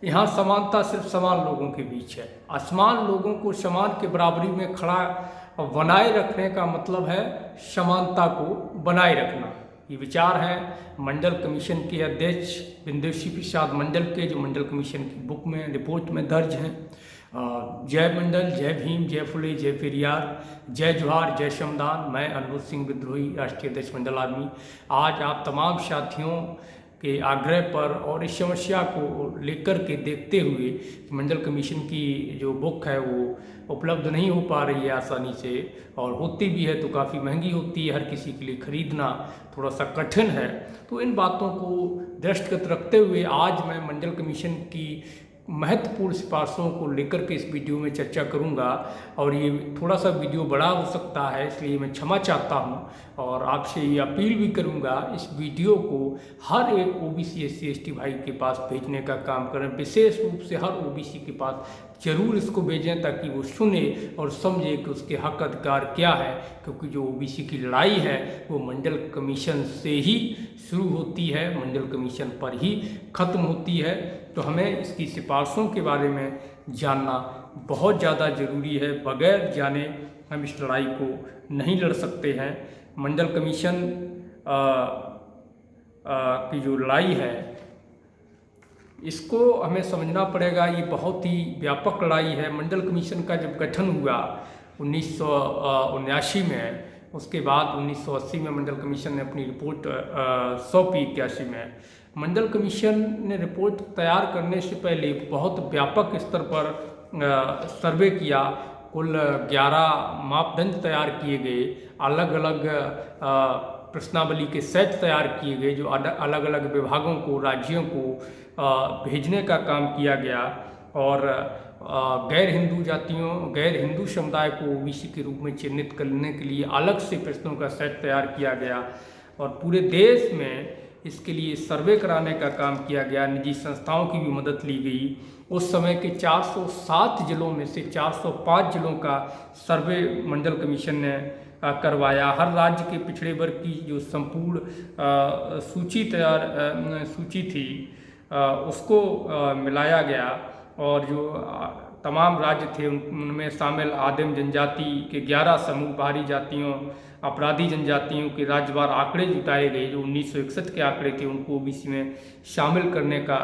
यहाँ समानता सिर्फ समान लोगों के बीच है। असमान लोगों को समान के बराबरी में खड़ा बनाए रखने का मतलब है समानता को बनाए रखना। ये विचार है मंडल कमीशन के अध्यक्ष बिंदेशी प्रसाद मंडल के, जो मंडल कमीशन की बुक में, रिपोर्ट में दर्ज हैं। जय मंडल, जय भीम, जय फुले, जय पेरियार, जय जोहार, जय श्रमदान। मैं अनुभूत सिंह विद्रोही, राष्ट्रीय अध्यक्ष मंडल आर्मी। आज आप तमाम साथियों के आग्रह पर और इस समस्या को लेकर के देखते हुए मंडल कमीशन की जो बुक है वो उपलब्ध नहीं हो पा रही है आसानी से, और होती भी है तो काफ़ी महंगी होती है, हर किसी के लिए खरीदना थोड़ा सा कठिन है। तो इन बातों को दृष्टिगत रखते हुए आज मैं मंडल कमीशन की महत्वपूर्ण सिफारिशों को लेकर के इस वीडियो में चर्चा करूंगा। और ये थोड़ा सा वीडियो बड़ा हो सकता है, इसलिए मैं क्षमा चाहता हूं और आपसे ये अपील भी करूंगा, इस वीडियो को हर एक ओबीसी SC ST भाई के पास भेजने का काम करें। विशेष रूप से हर ओबीसी के पास जरूर इसको भेजें ताकि वो सुने और समझे कि उसके हक अधिकार क्या है, क्योंकि जो ओबीसी की लड़ाई है वो मंडल कमीशन से ही शुरू होती है, मंडल कमीशन पर ही ख़त्म होती है। तो हमें इसकी सिफारिशों के बारे में जानना बहुत ज़्यादा ज़रूरी है। बगैर जाने हम इस लड़ाई को नहीं लड़ सकते हैं। मंडल कमीशन की जो लड़ाई है इसको हमें समझना पड़ेगा। ये बहुत ही व्यापक लड़ाई है। मंडल कमीशन का जब गठन हुआ 1979 में, उसके बाद 1980 में मंडल कमीशन ने अपनी रिपोर्ट सौंपी। 81 में मंडल कमीशन ने रिपोर्ट तैयार करने से पहले बहुत व्यापक स्तर पर सर्वे किया। कुल 11 मापदंड तैयार किए गए, अलग अलग प्रश्नावली के सेट तैयार किए गए, जो अलग अलग विभागों को, राज्यों को भेजने का काम किया गया। और गैर हिंदू जातियों, गैर हिंदू समुदाय को ओबीसी के रूप में चिन्हित करने के लिए अलग से प्रश्नों का सेट तैयार किया गया। और पूरे देश में इसके लिए सर्वे कराने का काम किया गया। निजी संस्थाओं की भी मदद ली गई। उस समय के 407 जिलों में से 405 जिलों का सर्वे मंडल कमीशन ने करवाया। हर राज्य के पिछड़े वर्ग की जो संपूर्ण सूची थी उसको मिलाया गया, और जो तमाम राज्य थे उनमें शामिल आदिम जनजाति के 11 समूह, बाहरी जातियों, अपराधी जनजातियों के राज्यवार आंकड़े जुटाए गए। जो 1961 के आंकड़े थे उनको ओबीसी में शामिल करने का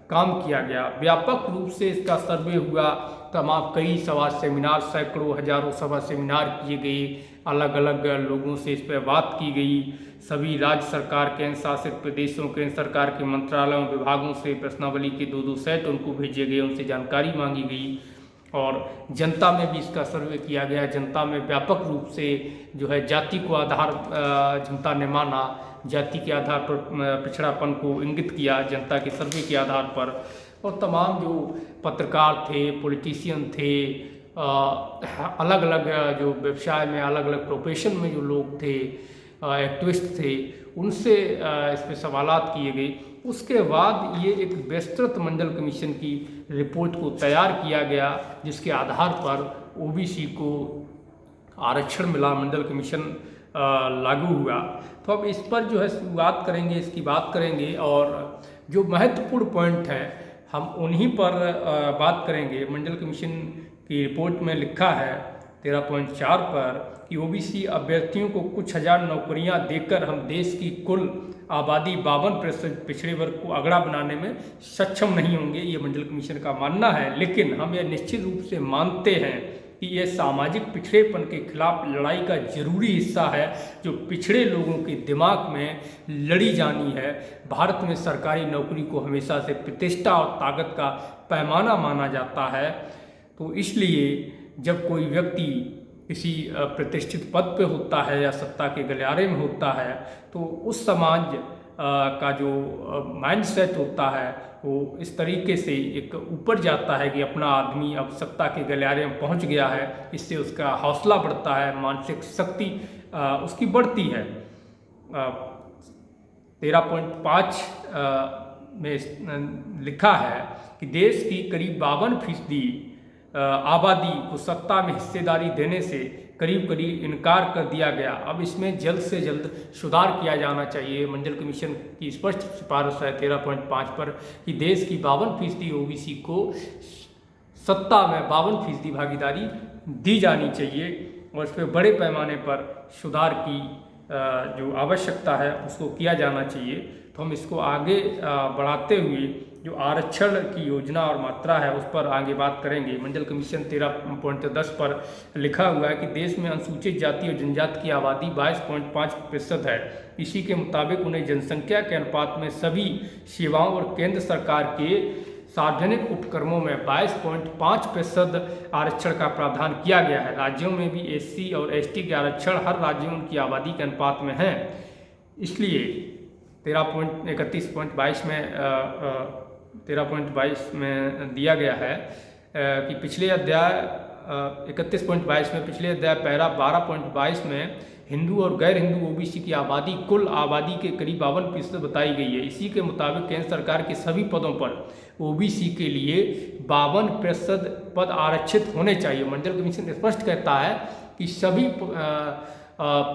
काम किया गया। व्यापक रूप से इसका सर्वे हुआ। तमाम कई सभा सेमिनार, सैकड़ों हजारों सभा सेमिनार किए गए, अलग अलग लोगों से इस पर बात की गई। सभी राज्य सरकार, केंद्र शासित प्रदेशों, केंद्र सरकार के मंत्रालयों, विभागों से प्रश्नावली के 2-2 सेट उनको भेजे गए, उनसे जानकारी मांगी गई। और जनता में भी इसका सर्वे किया गया। जनता में व्यापक रूप से जो है जाति को आधार जनता ने माना, जाति के आधार पर पिछड़ापन को इंगित किया जनता के सर्वे के आधार पर। और तमाम जो पत्रकार थे, पॉलिटिशियन थे, अलग अलग जो व्यवसाय में, अलग अलग प्रोफेशन में जो लोग थे, एक्टिविस्ट थे, उनसे इस पर सवालात किए गए। उसके बाद ये एक विस्तृत मंडल कमीशन की रिपोर्ट को तैयार किया गया, जिसके आधार पर ओबीसी को आरक्षण मिला, मंडल कमीशन लागू हुआ। तो अब इस पर जो है शुरुआत करेंगे, इसकी बात करेंगे, और जो महत्वपूर्ण पॉइंट हैं हम उन्हीं पर बात करेंगे। मंडल कमीशन की रिपोर्ट में लिखा है 13.4 पर कि ओबीसी अभ्यर्थियों को कुछ हजार नौकरियां देकर हम देश की कुल आबादी 52% पिछड़े वर्ग को अगड़ा बनाने में सक्षम नहीं होंगे, ये मंडल कमीशन का मानना है। लेकिन हम यह निश्चित रूप से मानते हैं कि यह सामाजिक पिछड़ेपन के खिलाफ लड़ाई का जरूरी हिस्सा है, जो पिछड़े लोगों के दिमाग में लड़ी जानी है। भारत में सरकारी नौकरी को हमेशा से प्रतिष्ठा और ताकत का पैमाना माना जाता है। तो इसलिए जब कोई व्यक्ति किसी प्रतिष्ठित पद पे होता है या सत्ता के गलियारे में होता है, तो उस समाज का जो माइंडसेट होता है वो इस तरीके से एक ऊपर जाता है कि अपना आदमी अब सत्ता के गलियारे में पहुंच गया है। इससे उसका हौसला बढ़ता है, मानसिक शक्ति उसकी बढ़ती है। 13.5 में लिखा है कि देश की करीब 52% आबादी को सत्ता में हिस्सेदारी देने से करीब करीब इनकार कर दिया गया। अब इसमें जल्द से जल्द सुधार किया जाना चाहिए। मंडल कमीशन की स्पष्ट सिफारिश है 13.5 पर कि देश की 52% ओबीसी को सत्ता में 52% भागीदारी दी जानी चाहिए और इस पर बड़े पैमाने पर सुधार की जो आवश्यकता है उसको किया जाना चाहिए। तो हम इसको आगे बढ़ाते हुए जो आरक्षण की योजना और मात्रा है उस पर आगे बात करेंगे। मंडल कमीशन 13.10 पर लिखा हुआ है कि देश में अनुसूचित जाति और जनजाति की आबादी 22.5% है। इसी के मुताबिक उन्हें जनसंख्या के अनुपात में सभी सेवाओं और केंद्र सरकार के सार्वजनिक उपक्रमों में 22.5% आरक्षण का प्रावधान किया गया है। राज्यों में भी एससी और एसटी के आरक्षण हर राज्य में उनकी आबादी के अनुपात में हैं। इसलिए 13.22 में दिया गया है कि पिछले अध्याय 31.22 में पिछले अध्याय पैरा 12.22 में हिंदू और गैर हिंदू ओबीसी की आबादी कुल आबादी के करीब 52% बताई गई है। इसी के मुताबिक केंद्र सरकार के सभी पदों पर ओबीसी के लिए 52% पद आरक्षित होने चाहिए। मंडल कमीशन स्पष्ट कहता है कि सभी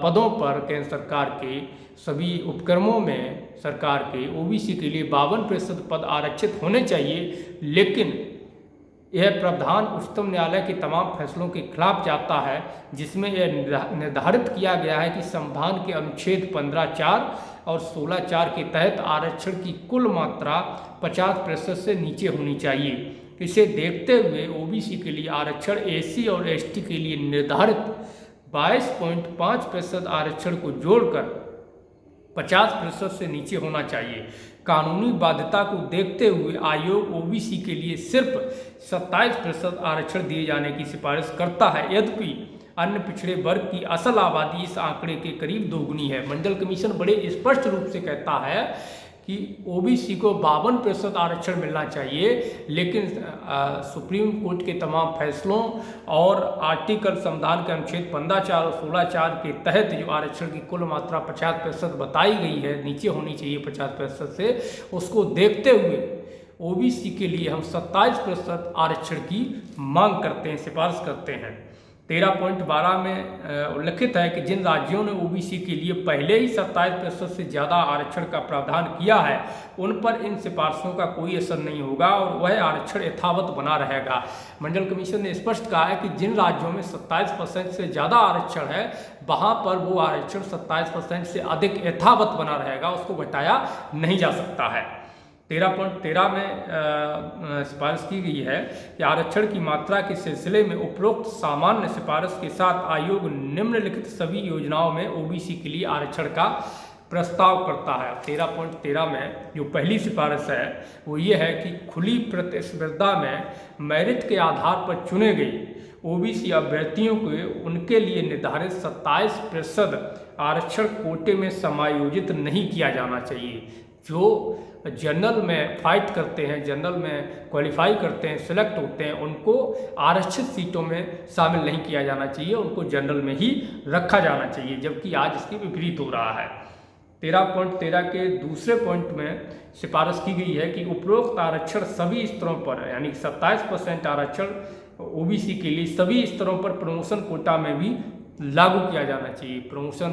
पदों पर केंद्र सरकार के सभी उपक्रमों में सरकार के ओबीसी के लिए 52% पद आरक्षित होने चाहिए, लेकिन यह प्रावधान उच्चतम न्यायालय के तमाम फैसलों के खिलाफ जाता है, जिसमें यह निर्धारित किया गया है कि संविधान के अनुच्छेद 15(4) और 16(4) के तहत आरक्षण की कुल मात्रा 50% से नीचे होनी चाहिए। इसे देखते हुए ओबीसी के लिए आरक्षण एससी और एसटी के लिए निर्धारित 22.5% आरक्षण को जोड़कर 50% से नीचे होना चाहिए। कानूनी बाध्यता को देखते हुए आयोग ओबीसी के लिए सिर्फ 27% आरक्षण दिए जाने की सिफारिश करता है। यद्यपि अन्य पिछड़े वर्ग की असल आबादी इस आंकड़े के करीब दोगुनी है। मंडल कमीशन बड़े स्पष्ट रूप से कहता है कि ओबीसी को 52% आरक्षण मिलना चाहिए, लेकिन सुप्रीम कोर्ट के तमाम फैसलों और आर्टिकल संविधान के अनुच्छेद 15(4) और 16(4) के तहत जो आरक्षण की कुल मात्रा 50% बताई गई है, नीचे होनी चाहिए 50% से, उसको देखते हुए ओबीसी के लिए हम 27% आरक्षण की मांग करते हैं, सिफारिश करते हैं। 13.12 में उल्लिखित है कि जिन राज्यों ने ओबीसी के लिए पहले ही 27% से ज़्यादा आरक्षण का प्रावधान किया है, उन पर इन सिफारिशों का कोई असर नहीं होगा और वह आरक्षण यथावत बना रहेगा। मंडल कमीशन ने स्पष्ट कहा है कि जिन राज्यों में 27% से ज़्यादा आरक्षण है, वहाँ पर वो आरक्षण 27% से अधिक यथावत बना रहेगा, उसको घटाया नहीं जा सकता है। 13.13 में सिफारिश की गई है कि आरक्षण की मात्रा के सिलसिले में उपरोक्त सामान्य सिफारिश के साथ आयोग निम्नलिखित सभी योजनाओं में ओबीसी के लिए आरक्षण का प्रस्ताव करता है। 13.13 में जो पहली सिफारिश है वो ये है कि खुली प्रतिस्पर्धा में मेरिट के आधार पर चुने गए ओबीसी अभ्यर्थियों को उनके लिए निर्धारित 27% आरक्षण कोटे में समायोजित नहीं किया जाना चाहिए। जो जनरल में फाइट करते हैं, जनरल में क्वालिफाई करते हैं, सिलेक्ट होते हैं, उनको आरक्षित सीटों में शामिल नहीं किया जाना चाहिए, उनको जनरल में ही रखा जाना चाहिए, जबकि आज इसके विपरीत हो रहा है। 13.13 के दूसरे पॉइंट में सिफारिश की गई है कि उपरोक्त आरक्षण सभी स्तरों पर, यानी 27% आरक्षण ओबीसी के लिए सभी स्तरों पर प्रमोशन कोटा में भी लागू किया जाना चाहिए। प्रमोशन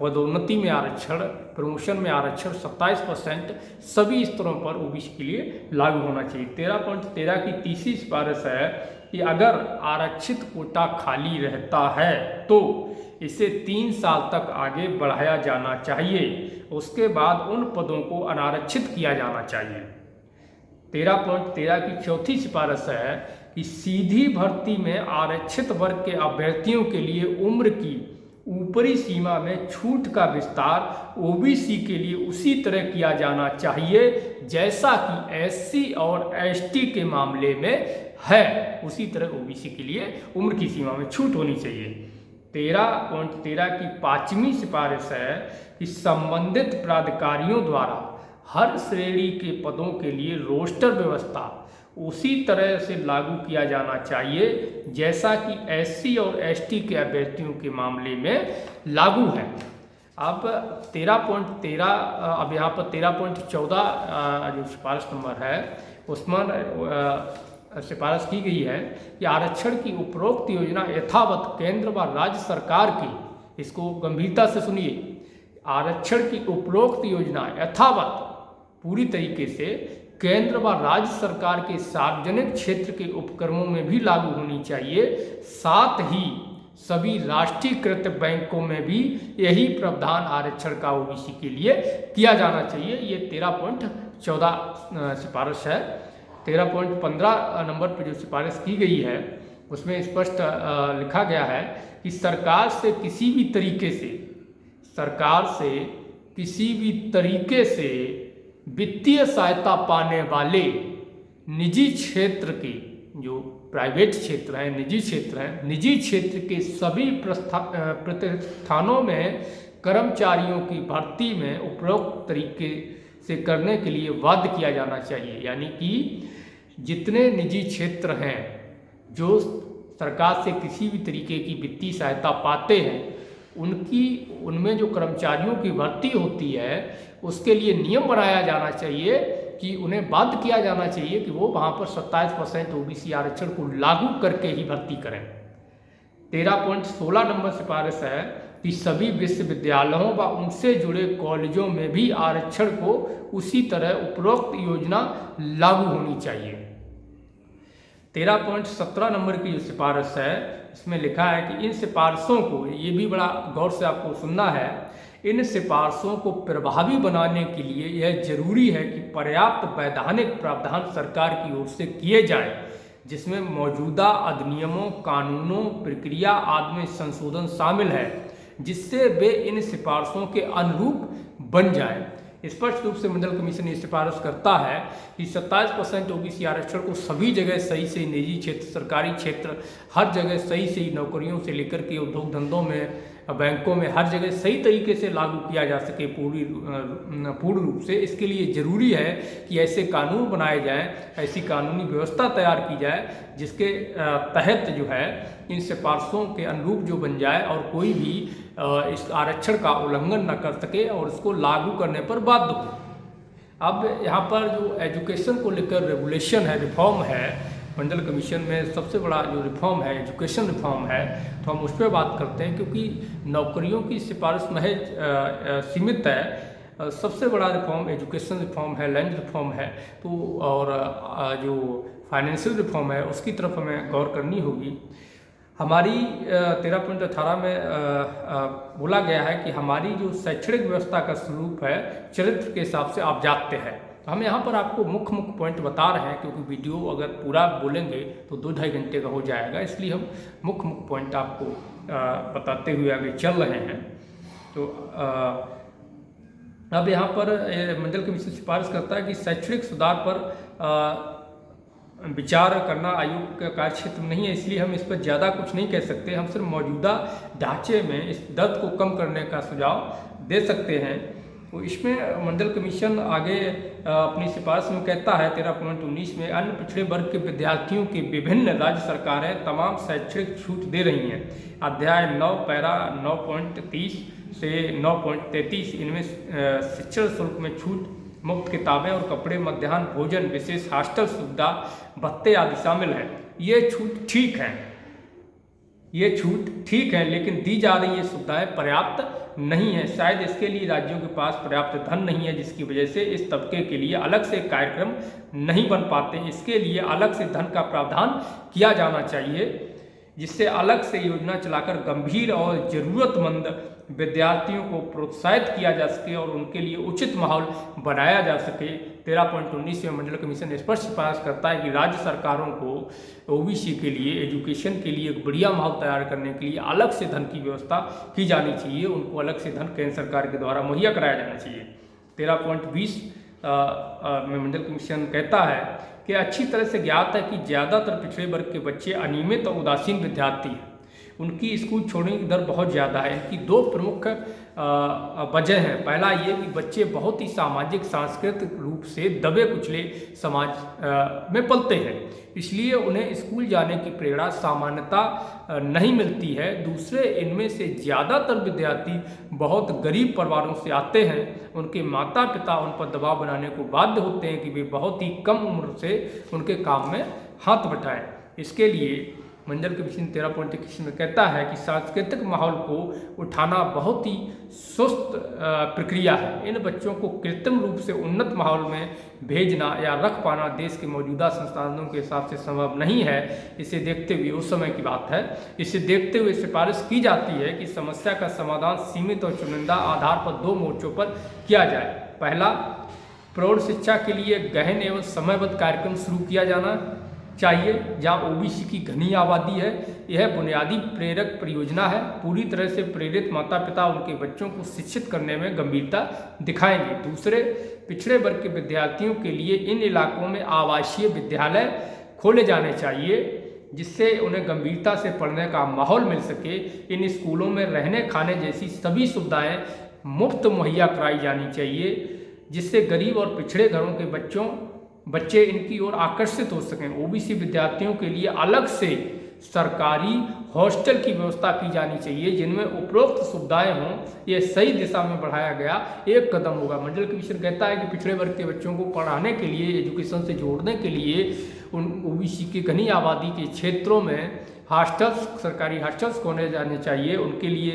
पदोन्नति में आरक्षण, प्रमोशन में आरक्षण 27% सभी स्तरों पर ओबीसी के लिए लागू होना चाहिए। 13.13 की तीसरी सिफारिश है कि अगर आरक्षित कोटा खाली रहता है तो इसे 3 साल तक आगे बढ़ाया जाना चाहिए, उसके बाद उन पदों को अनारक्षित किया जाना चाहिए। 13.13 की चौथी सिफारिश है कि सीधी भर्ती में आरक्षित वर्ग के अभ्यर्थियों के लिए उम्र की ऊपरी सीमा में छूट का विस्तार ओबीसी के लिए उसी तरह किया जाना चाहिए जैसा कि एससी और एसटी के मामले में है, उसी तरह ओबीसी के लिए उम्र की सीमा में छूट होनी चाहिए। 13.13 की पांचवी सिफारिश है कि संबंधित प्राधिकारियों द्वारा हर श्रेणी के पदों के लिए रोस्टर व्यवस्था उसी तरह से लागू किया जाना चाहिए जैसा कि एससी और एसटी के अभ्यर्थियों के मामले में लागू है। अब 13.13 अब यहाँ पर 13.14 जो सिफारिश नंबर है उसमें सिफारिश की गई है कि आरक्षण की उपरोक्त योजना यथावत केंद्र व राज्य सरकार की, इसको गंभीरता से सुनिए, आरक्षण की उपरोक्त योजना यथावत पूरी तरीके से केंद्र व राज्य सरकार के सार्वजनिक क्षेत्र के उपक्रमों में भी लागू होनी चाहिए। साथ ही सभी राष्ट्रीयकृत बैंकों में भी यही प्रावधान आरक्षण का ओबीसी के लिए किया जाना चाहिए। ये 13.14 सिफारिश है। 13.15 नंबर पर जो सिफारिश की गई है उसमें स्पष्ट लिखा गया है कि सरकार से किसी भी तरीके से वित्तीय सहायता पाने वाले निजी क्षेत्र के, जो प्राइवेट क्षेत्र हैं, निजी क्षेत्र के सभी प्रतिष्ठानों में कर्मचारियों की भर्ती में उपरोक्त तरीके से करने के लिए बाध्य किया जाना चाहिए। यानी कि जितने निजी क्षेत्र हैं जो सरकार से किसी भी तरीके की वित्तीय सहायता पाते हैं, उनमें जो कर्मचारियों की भर्ती होती है उसके लिए नियम बनाया जाना चाहिए कि उन्हें बाध्य किया जाना चाहिए कि वो वहाँ पर 27% ओबीसी आरक्षण को लागू करके ही भर्ती करें। 13.16 नंबर सिफारिश है कि सभी विश्वविद्यालयों व उनसे जुड़े कॉलेजों में भी आरक्षण को उसी तरह उपरोक्त योजना लागू होनी चाहिए। 13.17 नंबर की जो सिफारिश है इसमें लिखा है कि इन सिफारिशों को, ये भी बड़ा गौर से आपको सुनना है, इन सिफारिशों को प्रभावी बनाने के लिए यह जरूरी है कि पर्याप्त वैधानिक प्रावधान सरकार की ओर से किए जाए, जिसमें मौजूदा अधिनियमों, कानूनों, प्रक्रिया आदि में संशोधन शामिल है, जिससे वे इन सिफारिशों के अनुरूप बन जाएं। स्पष्ट रूप से मंडल कमीशन ये सिफारिश करता है कि 27% ओबीसी आरक्षण को सभी जगह सही से, निजी क्षेत्र, सरकारी क्षेत्र, हर जगह सही से ही, नौकरियों से लेकर के उद्योग धंधों में, बैंकों में, हर जगह सही तरीके से लागू किया जा सके पूर्ण रूप से। इसके लिए ज़रूरी है कि ऐसे कानून बनाए जाएं, ऐसी कानूनी व्यवस्था तैयार की जाए जिसके तहत जो है इन सिफारिशों के अनुरूप जो बन जाए और कोई भी इस आरक्षण का उल्लंघन न कर सके और इसको लागू करने पर बाध्य हो। अब यहाँ पर जो एजुकेशन को लेकर रेगुलेशन है, रिफॉर्म है, मंडल कमीशन में सबसे बड़ा जो रिफॉर्म है एजुकेशन रिफॉर्म है, तो हम उस पर बात करते हैं क्योंकि नौकरियों की सिफारिश महज सीमित है। सबसे बड़ा रिफॉर्म एजुकेशन रिफॉर्म है, लैंड रिफॉर्म है, तो और जो फाइनेंशियल रिफॉर्म है उसकी तरफ हमें गौर करनी होगी। हमारी 13.18 में बोला गया है कि हमारी जो शैक्षणिक व्यवस्था का स्वरूप है चरित्र के हिसाब से आप जानते हैं। तो हम यहाँ पर आपको मुख्य पॉइंट बता रहे हैं क्योंकि वीडियो अगर पूरा बोलेंगे तो 2-2.5 घंटे का हो जाएगा, इसलिए हम मुख्य पॉइंट आपको बताते हुए आगे चल रहे हैं। तो अब यहाँ पर मंडल कमीशन सिफारिश करता है कि शैक्षणिक सुधार पर विचार करना आयोग का कार्य क्षेत्र नहीं है, इसलिए हम इस पर ज़्यादा कुछ नहीं कह सकते। हम सिर्फ मौजूदा ढांचे में इस दर को कम करने का सुझाव दे सकते हैं। तो इसमें मंडल कमीशन आगे अपनी सिफारिश में कहता है 13.19 में अन्य पिछड़े वर्ग के विद्यार्थियों की विभिन्न राज्य सरकारें तमाम शैक्षणिक छूट दे रही हैं। अध्याय 9 पैरा 9.30 से 9.33 इनमें शिक्षण शुल्क में छूट, मुफ्त किताबें और कपड़े, मध्याह्न भोजन, विशेष हॉस्टल सुविधा, भत्ते आदि शामिल हैं। ये छूट ठीक है, लेकिन दी जा रही ये सुविधाएं पर्याप्त नहीं है। शायद इसके लिए राज्यों के पास पर्याप्त धन नहीं है, जिसकी वजह से इस तबके के लिए अलग से कार्यक्रम नहीं बन पाते। इसके लिए अलग से धन का प्रावधान किया जाना चाहिए, जिससे अलग से योजना चलाकर गंभीर और ज़रूरतमंद विद्यार्थियों को प्रोत्साहित किया जा सके और उनके लिए उचित माहौल बनाया जा सके। 13.19 में मंडल कमीशन स्पष्ट सिफारिश करता है कि राज्य सरकारों को ओबीसी के लिए, एजुकेशन के लिए एक बढ़िया माहौल तैयार करने के लिए अलग से धन की व्यवस्था की जानी चाहिए। उनको अलग से धन केंद्र सरकार के द्वारा मुहैया कराया जाना चाहिए। 13.20 में मंडल कमीशन कहता है कि अच्छी तरह से ज्ञात है कि ज़्यादातर पिछड़े वर्ग के बच्चे अनियमित और उदासीन विद्यार्थी हैं। उनकी स्कूल छोड़ने की दर बहुत ज़्यादा है। इनकी दो प्रमुख वजह हैं। पहला ये कि बच्चे बहुत ही सामाजिक सांस्कृतिक रूप से दबे कुचले समाज में पलते हैं, इसलिए उन्हें स्कूल जाने की प्रेरणा सामान्यतः नहीं मिलती है। दूसरे, इनमें से ज़्यादातर विद्यार्थी बहुत गरीब परिवारों से आते हैं। उनके माता पिता उन पर दबाव बनाने को बाध्य होते हैं कि वे बहुत ही कम उम्र से उनके काम में हाथ बटाएं। इसके लिए मंडल कमीशन 13.21 में कहता है कि सांस्कृतिक माहौल को उठाना बहुत ही सुस्त प्रक्रिया है। इन बच्चों को कृत्रिम रूप से उन्नत माहौल में भेजना या रख पाना देश के मौजूदा संसाधनों के हिसाब से संभव नहीं है। इसे देखते हुए, उस समय की बात है, इसे देखते हुए सिफारिश की जाती है कि समस्या का समाधान सीमित और चुनिंदा आधार पर 2 मोर्चों पर किया जाए। पहला, प्रौढ़ शिक्षा के लिए गहन एवं समयबद्ध कार्यक्रम शुरू किया जाना चाहिए, जहाँ ओबीसी की घनी आबादी है। यह बुनियादी प्रेरक परियोजना है। पूरी तरह से प्रेरित माता पिता उनके बच्चों को शिक्षित करने में गंभीरता दिखाएंगे। दूसरे, पिछड़े वर्ग के विद्यार्थियों के लिए इन इलाकों में आवासीय विद्यालय खोले जाने चाहिए, जिससे उन्हें गंभीरता से पढ़ने का माहौल मिल सके। इन स्कूलों में रहने खाने जैसी सभी सुविधाएं मुफ्त मुहैया कराई जानी चाहिए, जिससे गरीब और पिछड़े घरों के बच्चे इनकी ओर आकर्षित हो सकें। ओबीसी विद्यार्थियों के लिए अलग से सरकारी हॉस्टल की व्यवस्था की जानी चाहिए, जिनमें उपरोक्त सुविधाएं हों। यह सही दिशा में बढ़ाया गया एक कदम होगा। मंडल कमीशन कहता है कि पिछड़े वर्ग के बच्चों को पढ़ाने के लिए, एजुकेशन से जोड़ने के लिए उन ओबीसी की घनी आबादी के क्षेत्रों में हॉस्टल्स, सरकारी हॉस्टल्स खोले जाने चाहिए। उनके लिए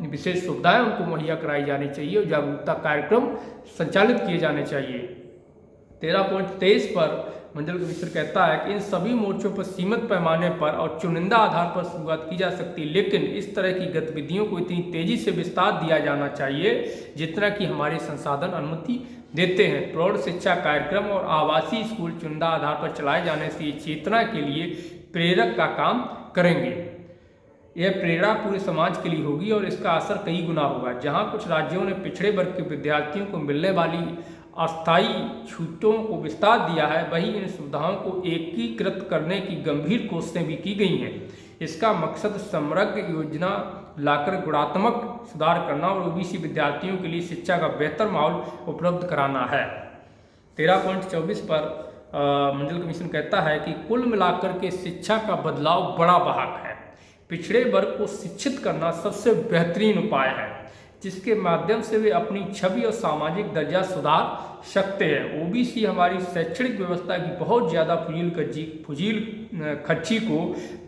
विशेष सुविधाएं उनको मुहैया कराई जानी चाहिए और जागरूकता कार्यक्रम संचालित किए जाने चाहिए। 13.23 पर मंडल कमीशन कहता है कि इन सभी मोर्चों पर सीमित पैमाने पर और चुनिंदा आधार पर शुरुआत की जा सकती है, लेकिन इस तरह की गतिविधियों को इतनी तेजी से विस्तार दिया जाना चाहिए जितना कि हमारे संसाधन अनुमति देते हैं। प्रौढ़ शिक्षा कार्यक्रम और आवासीय स्कूल चुनिंदा आधार पर चलाए जाने से चेतना के लिए प्रेरक का काम करेंगे। यह प्रेरणा पूरे समाज के लिए होगी और इसका असर कई गुना होगा। जहां कुछ राज्यों ने पिछड़े वर्ग के विद्यार्थियों को मिलने वाली अस्थायी छूटों को विस्तार दिया है, वहीं इन सुविधाओं को एकीकृत करने की गंभीर कोशिशें भी की गई हैं। इसका मकसद समग्र योजना लाकर गुणात्मक सुधार करना और ओबीसी विद्यार्थियों के लिए शिक्षा का बेहतर माहौल उपलब्ध कराना है। 13.24 पर मंडल कमीशन कहता है कि कुल मिलाकर के शिक्षा का बदलाव बड़ा वाहक है। पिछड़े वर्ग को शिक्षित करना सबसे बेहतरीन उपाय है, जिसके माध्यम से वे अपनी छवि और सामाजिक दर्जा सुधार सकते हैं। ओबीसी हमारी शैक्षणिक व्यवस्था की बहुत ज़्यादा फजील खर्ची को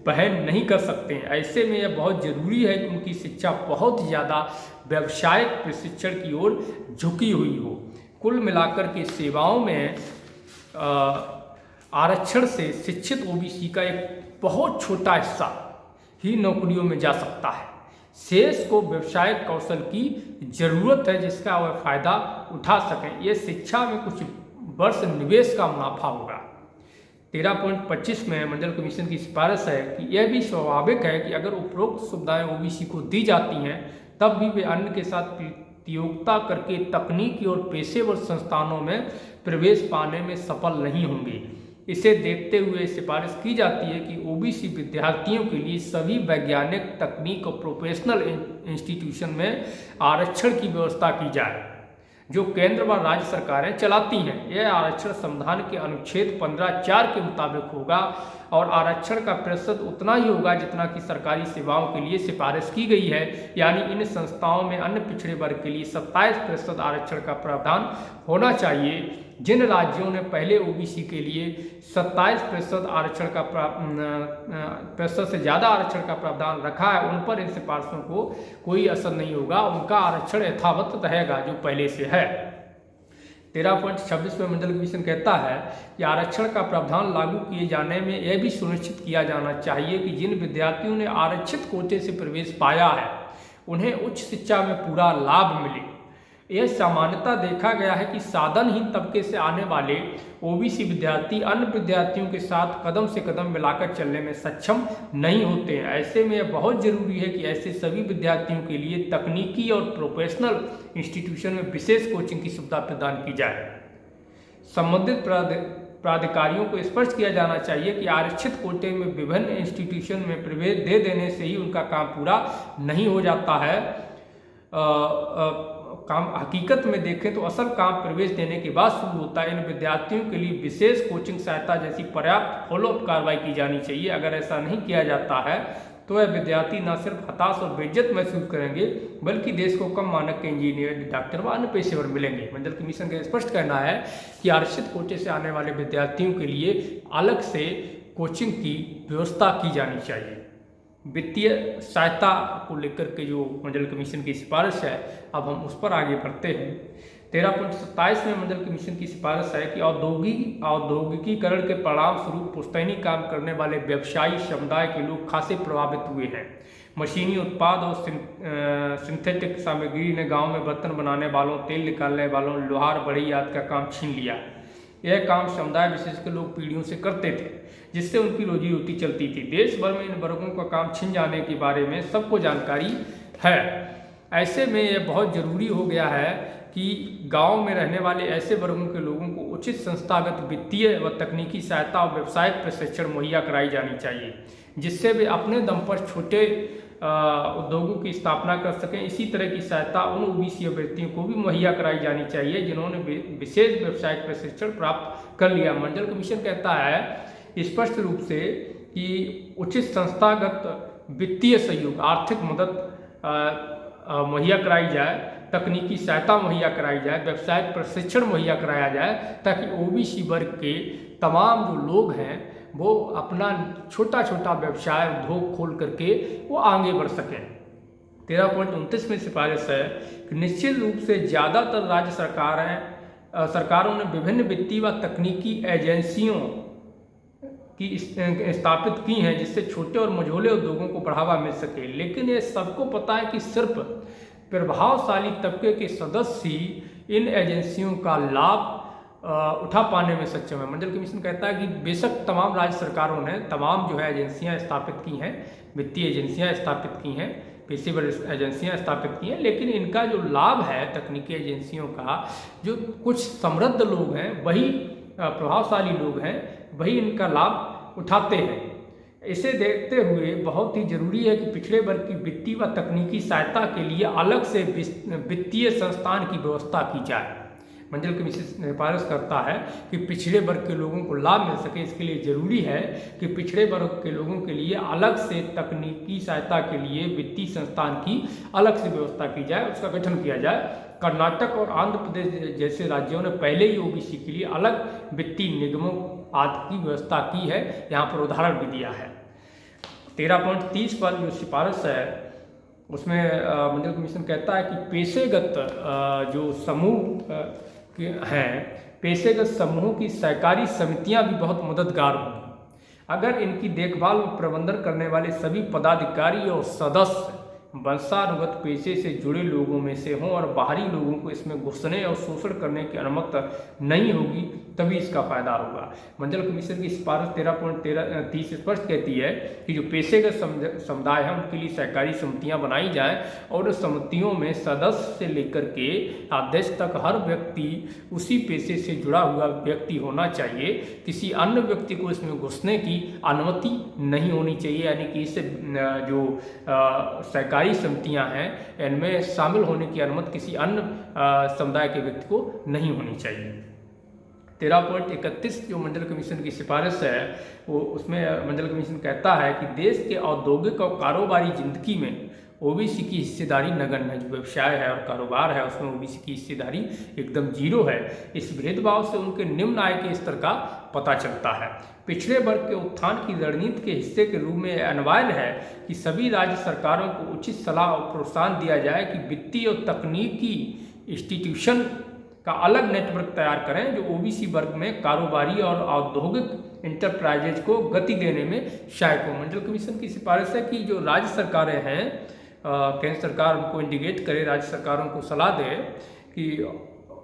वहन नहीं कर सकते हैं। ऐसे में यह बहुत ज़रूरी है कि उनकी शिक्षा बहुत ज़्यादा व्यावसायिक प्रशिक्षण की ओर झुकी हुई हो। कुल मिलाकर के सेवाओं में आरक्षण से शिक्षित ओबीसी का एक बहुत छोटा हिस्सा ही नौकरियों में जा सकता है। शेष को व्यवसायिक कौशल की जरूरत है, जिसका वह फायदा उठा सकें। यह शिक्षा में कुछ वर्ष निवेश का मुनाफा होगा। 13.25 में मंडल कमीशन की सिफारिश है कि यह भी स्वाभाविक है कि अगर उपरोक्त सुविधाएं ओबीसी को दी जाती हैं, तब भी वे अन्य के साथ प्रतियोगिता करके तकनीकी और पेशेवर संस्थानों में प्रवेश पाने में सफल नहीं होंगे। इसे देखते हुए सिफारिश की जाती है कि ओबीसी विद्यार्थियों के लिए सभी वैज्ञानिक, तकनीक और प्रोफेशनल इंस्टीट्यूशन में आरक्षण की व्यवस्था की जाए, जो केंद्र व राज्य सरकारें चलाती हैं। यह आरक्षण संविधान के अनुच्छेद 15(4) के मुताबिक होगा और आरक्षण का प्रतिशत उतना ही होगा जितना कि सरकारी सेवाओं के लिए सिफारिश की गई है। यानी इन संस्थाओं में अन्य पिछड़े वर्ग के लिए 27% आरक्षण का प्रावधान होना चाहिए। जिन राज्यों ने पहले ओबीसी के लिए 27% आरक्षण का प्रतिशत से ज़्यादा आरक्षण का प्रावधान रखा है, उन पर इन सिफारिशों को कोई असर नहीं होगा। उनका आरक्षण यथावत रहेगा जो पहले से है। 13.26 में मंडल कमीशन कहता है कि आरक्षण का प्रावधान लागू किए जाने में यह भी सुनिश्चित किया जाना चाहिए कि जिन विद्यार्थियों ने आरक्षित कोटे से प्रवेश पाया है, उन्हें उच्च शिक्षा में पूरा लाभ मिले। यह सामान्यतः देखा गया है कि साधनहीन तबके से आने वाले ओबीसी विद्यार्थी अन्य विद्यार्थियों के साथ कदम से कदम मिलाकर चलने में सक्षम नहीं होते हैं। ऐसे में यह बहुत जरूरी है कि ऐसे सभी विद्यार्थियों के लिए तकनीकी और प्रोफेशनल इंस्टीट्यूशन में विशेष कोचिंग की सुविधा प्रदान की जाए। संबंधित प्राधिकारियों को स्पष्ट किया जाना चाहिए कि आरक्षित कोटे में विभिन्न इंस्टीट्यूशन में प्रवेश दे देने से ही उनका काम पूरा नहीं हो जाता है। काम हकीकत में देखें तो असल काम प्रवेश देने के बाद शुरू होता है। इन विद्यार्थियों के लिए विशेष कोचिंग सहायता जैसी पर्याप्त फॉलोअप कार्रवाई की जानी चाहिए। अगर ऐसा नहीं किया जाता है तो वह विद्यार्थी न सिर्फ हताश और बेइज्जत महसूस करेंगे बल्कि देश को कम मानक के इंजीनियर, डॉक्टर व अन्य पेशेवर मिलेंगे। मंडल कमीशन का स्पष्ट कहना है कि आरक्षित कोटे से आने वाले विद्यार्थियों के लिए अलग से कोचिंग की व्यवस्था की जानी चाहिए। वित्तीय सहायता को लेकर के जो मंडल कमीशन की सिफारिश है, अब हम उस पर आगे बढ़ते हैं। 13.27 में मंडल कमीशन की सिफारिश है कि औद्योगिकीकरण के परिणाम स्वरूप पुश्तैनी काम करने वाले व्यवसायी समुदाय के लोग खासे प्रभावित हुए हैं। मशीनी उत्पाद और सिंथेटिक सामग्री ने गांव में बर्तन बनाने वालों, तेल निकालने वालों, लोहार, बढ़ई आदि का काम छीन लिया। यह काम समुदाय विशेष के लोग पीढ़ियों से करते थे, जिससे उनकी रोजी रोटी चलती थी। देश भर में इन वर्गों का काम छिन जाने के बारे में सबको जानकारी है। ऐसे में यह बहुत ज़रूरी हो गया है कि गांव में रहने वाले ऐसे वर्गों के लोगों को उचित संस्थागत वित्तीय व तकनीकी सहायता और व्यावसायिक प्रशिक्षण मुहैया कराई जानी चाहिए, जिससे वे अपने दम पर छोटे उद्योगों की स्थापना कर सकें। इसी तरह की सहायता उन ओबीसी अभ्यर्थियों को भी मुहैया कराई जानी चाहिए जिन्होंने विशेष व्यावसायिक प्रशिक्षण प्राप्त कर लिया। मंडल कमीशन कहता है स्पष्ट रूप से कि उचित संस्थागत वित्तीय सहयोग, आर्थिक मदद मुहैया कराई जाए, तकनीकी सहायता मुहैया कराई जाए, व्यावसायिक प्रशिक्षण मुहैया कराया जाए, ताकि ओबीसी वर्ग के तमाम जो लोग हैं वो अपना छोटा छोटा व्यवसाय, उद्योग खोल करके वो आगे बढ़ सकें। 13.29 में सिफारिश है कि निश्चित रूप से ज़्यादातर राज्य सरकारों ने विभिन्न वित्तीय व तकनीकी एजेंसियों की स्थापित की हैं, जिससे छोटे और मझोले उद्योगों को बढ़ावा मिल सके। लेकिन ये सबको पता है कि सिर्फ प्रभावशाली तबके के सदस्य ही इन एजेंसियों का लाभ उठा पाने में सक्षम है। मंडल कमीशन कहता है कि बेशक तमाम राज्य सरकारों ने तमाम जो है एजेंसियां स्थापित की हैं, वित्तीय एजेंसियां स्थापित की हैं, पेशेवर एजेंसियां स्थापित की हैं, लेकिन इनका जो लाभ है तकनीकी एजेंसियों का, जो कुछ समृद्ध लोग हैं, वही प्रभावशाली लोग हैं, वही इनका लाभ उठाते हैं। इसे देखते हुए बहुत ही जरूरी है कि पिछड़े वर्ग की वित्तीय व तकनीकी सहायता के लिए अलग से वित्तीय संस्थान की व्यवस्था की जाए। मंडल कमीशन सिफारिश करता है कि पिछड़े वर्ग के लोगों को लाभ मिल सके, इसके लिए जरूरी है कि पिछड़े वर्ग के लोगों के लिए अलग से तकनीकी सहायता के लिए वित्तीय संस्थान की अलग से व्यवस्था की जाए, उसका गठन किया जाए। कर्नाटक और आंध्र प्रदेश जैसे राज्यों ने पहले ही ओबीसी के लिए अलग वित्तीय निगमों आदि की व्यवस्था की है, यहाँ पर उदाहरण भी दिया है। 13.30 पर जो सिफारिश है उसमें मंडल कमीशन कहता है कि पेशेगत जो समूह हैं, पेशेगत समूहों की सहकारी समितियां भी बहुत मददगार होंगी अगर इनकी देखभाल व प्रबंधन करने वाले सभी पदाधिकारी और सदस्य वंशानुगत पेशे से जुड़े लोगों में से हों और बाहरी लोगों को इसमें घुसने और शोषण करने की अनुमति नहीं होगी, तभी इसका फायदा होगा। मंडल कमीशन की सिफारिश 13.30 स्पष्ट कहती है कि जो पेशेगत समुदाय है उनके लिए सहकारी समितियां बनाई जाएं और उन समितियों में सदस्य से लेकर के अध्यक्ष तक हर व्यक्ति उसी पेशे से जुड़ा हुआ व्यक्ति होना चाहिए। किसी अन्य व्यक्ति को इसमें घुसने की अनुमति नहीं होनी चाहिए, यानी कि इससे जो सहकारी समितियां हैं इनमें शामिल होने की अनुमति किसी अन्य समुदाय के व्यक्ति को नहीं होनी चाहिए। 13.31 जो मंडल कमीशन की सिफारिश है वो उसमें मंडल कमीशन कहता है कि देश के औद्योगिक और कारोबारी जिंदगी में ओबीसी की हिस्सेदारी नगण्य है। जो व्यवसाय है और कारोबार है उसमें ओबीसी की हिस्सेदारी एकदम जीरो है। इस भेदभाव से उनके निम्न आय के स्तर का पता चलता है। पिछड़े वर्ग के उत्थान की रणनीति के हिस्से के रूप में अनिवार्य है कि सभी राज्य सरकारों को उचित सलाह और प्रोत्साहन दिया जाए कि वित्तीय और तकनीकी इंस्टीट्यूशन का अलग नेटवर्क तैयार करें जो ओबीसी वर्ग में कारोबारी और औद्योगिक इंटरप्राइजेज को गति देने में सहायक हो। मंडल कमीशन की सिफारिश है कि जो राज्य सरकारें हैं, केंद्र सरकार उनको इंडिकेट करे, राज्य सरकारों को सलाह दे कि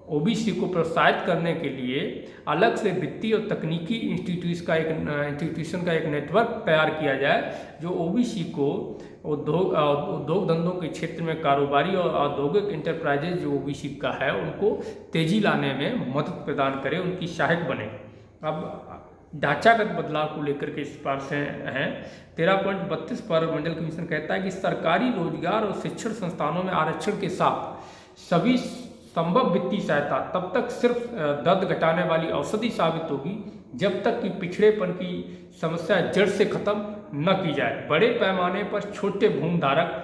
ओबीसी को प्रोत्साहित करने के लिए अलग से वित्तीय और तकनीकी इंस्टीट्यूशन का एक नेटवर्क तैयार किया जाए जो ओबीसी को उद्योग धंधों के क्षेत्र में कारोबारी और औद्योगिक इंटरप्राइजेज जो ओबीसी का है उनको तेजी लाने में मदद प्रदान करे, उनकी सहायक बने। अब ढांचागत बदलाव को लेकर के सिफारिशें हैं। 13.32 पर मंडल कमीशन कहता है कि सरकारी रोजगार और शिक्षण संस्थानों में आरक्षण के साथ सभी संभव वित्तीय सहायता तब तक सिर्फ दर्द घटाने वाली औषधि साबित होगी जब तक कि पिछड़ेपन की समस्या जड़ से खत्म न की जाए। बड़े पैमाने पर छोटे भूमिधारक,